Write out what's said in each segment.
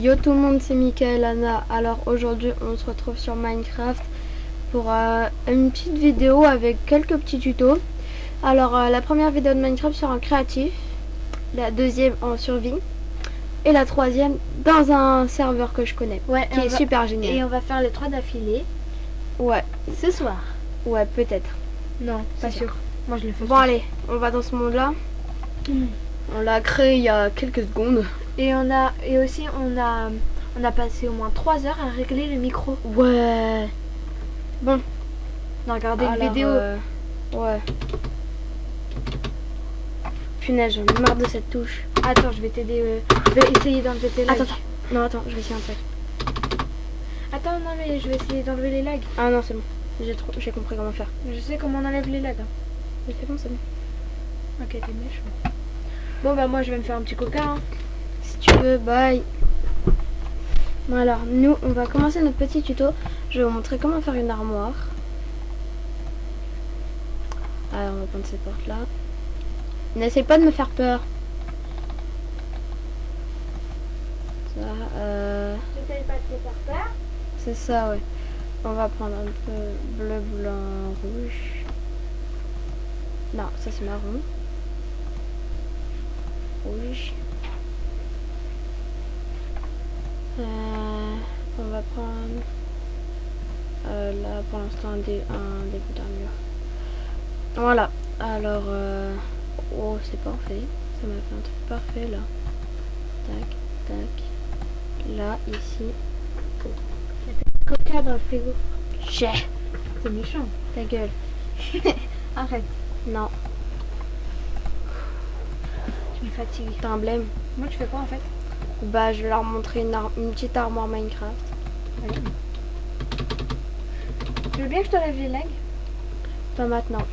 Yo tout le monde, c'est Mickaël Anna. Alors aujourd'hui on se retrouve sur Minecraft pour une petite vidéo avec quelques petits tutos. Alors la première vidéo de Minecraft sur un créatif, la deuxième en survie et la troisième dans un serveur que je connais, qui est super génial. Et on va faire les 3 d'affilée. Ouais. Ce soir. Ouais, peut-être. Non, pas sûr. Moi je le fais. Bon allez, on va dans ce monde là. On l'a créé il y a quelques secondes. Et on a passé au moins 3 heures à régler le micro. Ouais. Bon. On a regardé Alors, une vidéo. Ouais. Punaise, j'en ai marre de cette touche. Attends, je vais t'aider. Je vais essayer d'enlever tes lags. Attends. Non, attends, je vais essayer un truc. Attends, non mais je vais essayer d'enlever les lags. Ah non, c'est bon. J'ai compris comment faire. Je sais comment on enlève les lags. Mais c'est bon, c'est bon. Ok, t'es méchant. Bon bah moi je vais me faire un petit coca. Hein. Si tu veux, bye. Bon alors, nous, on va commencer notre petit tuto. Je vais vous montrer comment faire une armoire. Alors, on va prendre cette porte-là. N'essaye pas de me faire peur. Ça, J'essaye pas de te faire peur. c'est ça, ouais. On va prendre un peu bleu, blanc, rouge. Non, ça c'est marron. Rouge. On va prendre là pour l'instant un début d'armure. Voilà. Alors oh, c'est parfait. Ça m'a fait un truc parfait là. Tac, tac. Là, ici. Coca dans le frigo. J'ai. C'est méchant. Ta gueule. Arrête. Non. Tu me fatigues. T'as un blême. Moi tu fais quoi en fait? Bah je vais leur montrer une petite armoire Minecraft. Oui. Tu veux bien que je t'enlève les lags? Pas maintenant.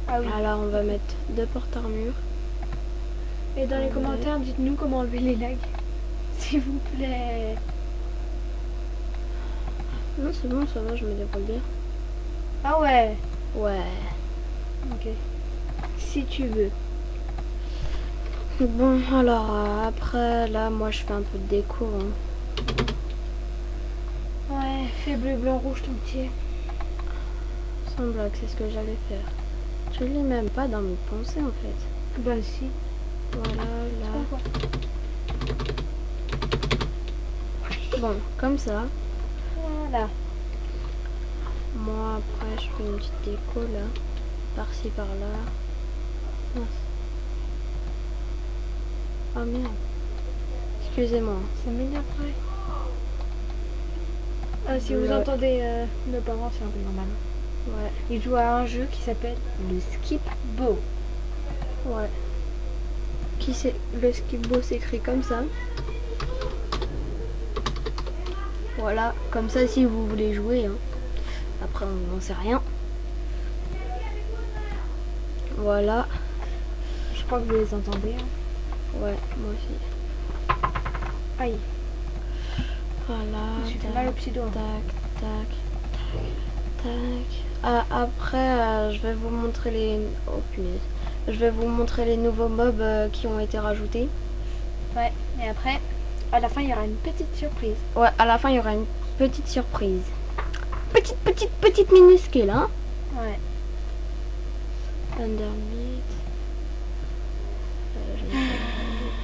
Ah oui. Alors on va mettre 2 porte-armures. Et dans les commentaires, dites-nous comment enlever les lags. S'il vous plaît. Non, c'est bon, ça va, je me débrouille bien. Ah ouais. Ouais. Ok. Si tu veux. Bon, alors après, là, moi je fais un peu de déco. Hein. Ouais, fais bleu, blanc, rouge ton petit. Sans blague, c'est ce que j'allais faire. Je l'ai même pas dans mes pensées en fait. Bah si. Voilà, là. Bon, comme ça. Voilà. Moi après, je fais une petite déco là. Par-ci, par-là. Mince. Oh merde. Excusez-moi. Ça m'énerve. Si vous Le- entendez nos parents, c'est un peu normal. Ouais. Ils jouent à un jeu qui s'appelle le Skip Bow. Ouais. Le skipbo s'écrit comme ça. Voilà, comme ça si vous voulez jouer. Hein. Après on n'en sait rien. Voilà. Je crois que vous les entendez. Hein. Ouais, moi aussi. Aïe. Voilà. Je me suis fait mal au petit doigt. Tac, tac, tac, tac. Ah, après, je vais vous montrer les... Oh punaise. Je vais vous montrer les nouveaux mobs qui ont été rajoutés. Ouais, et après, à la fin, il y aura une petite surprise. Ouais, à la fin, il y aura une petite surprise. Petite minuscule, hein. Ouais. Undermeat.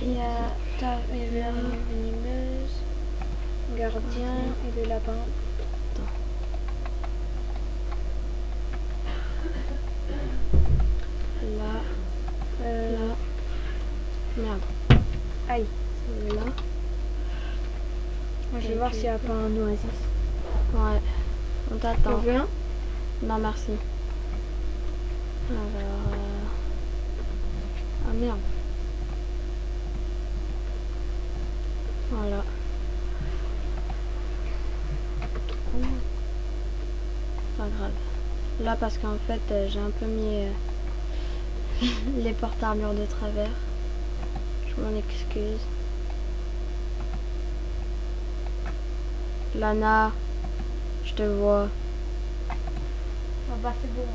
Il y a venimeuse, gardien et le lapin. Là. Là. Merde. Aïe. Là. Moi, je vais voir s'il n'y a pas un oasis. Ouais. On T'en t'attend. veux un? Non, merci. Alors... Ah merde. Voilà. Pas grave. Là, parce qu'en fait, j'ai un peu mis les porte-armures de travers. Je m'en excuse. Lana, je te vois. Ah bah c'est bon.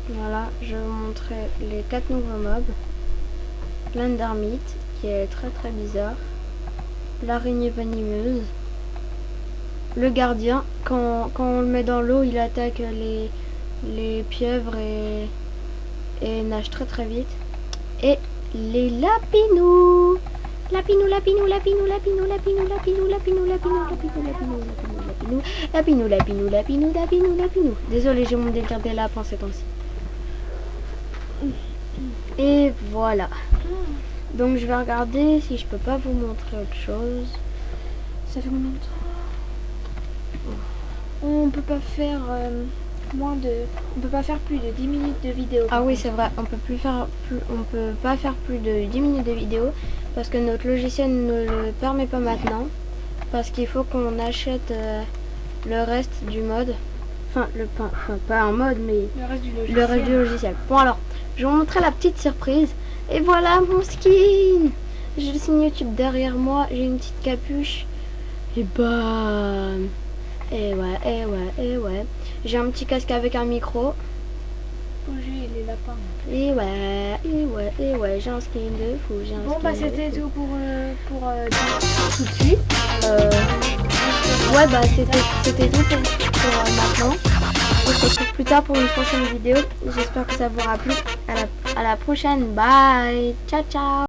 Voilà, je vais vous montrer les 4 nouveaux mobs. L'Endermeat, qui est très très bizarre. l'araignée venimeuse. Le gardien, quand on le met dans l'eau, il attaque les pieuvres et nage très très vite. Et les lapinous. Lapinou, lapinou, lapinou, lapinou, lapinou, lapinou, lapinou, lapinou, lapinou, lapinou, lapinou, lapinou, lapinou, lapinou, lapinou, lapinou. Désolée, j'ai mon délire des lapins ces temps-ci. Et voilà. Donc je vais regarder si je peux pas vous montrer autre chose. Ça fait combien de temps? On peut pas faire on peut pas faire plus de 10 minutes de vidéo. Ah oui, c'est vrai, on peut pas faire plus de 10 minutes de vidéo parce que notre logiciel ne le permet pas maintenant, parce qu'il faut qu'on achète le reste du mode. Enfin, pas un mode, mais Le reste du logiciel. Bon alors, je vais vous montrer la petite surprise. Et voilà mon skin. J'ai le signe YouTube derrière moi, j'ai une petite capuche. Et bam. Et ouais. J'ai un petit casque avec un micro. Bouger les lapins. Et ouais, j'ai un skin de fou. Bon bah c'était tout pour tout de suite. Ouais bah c'était tout pour maintenant. On se retrouve plus tard pour une prochaine vidéo. J'espère que ça vous aura plu. À la prochaine. Bye. Ciao ciao.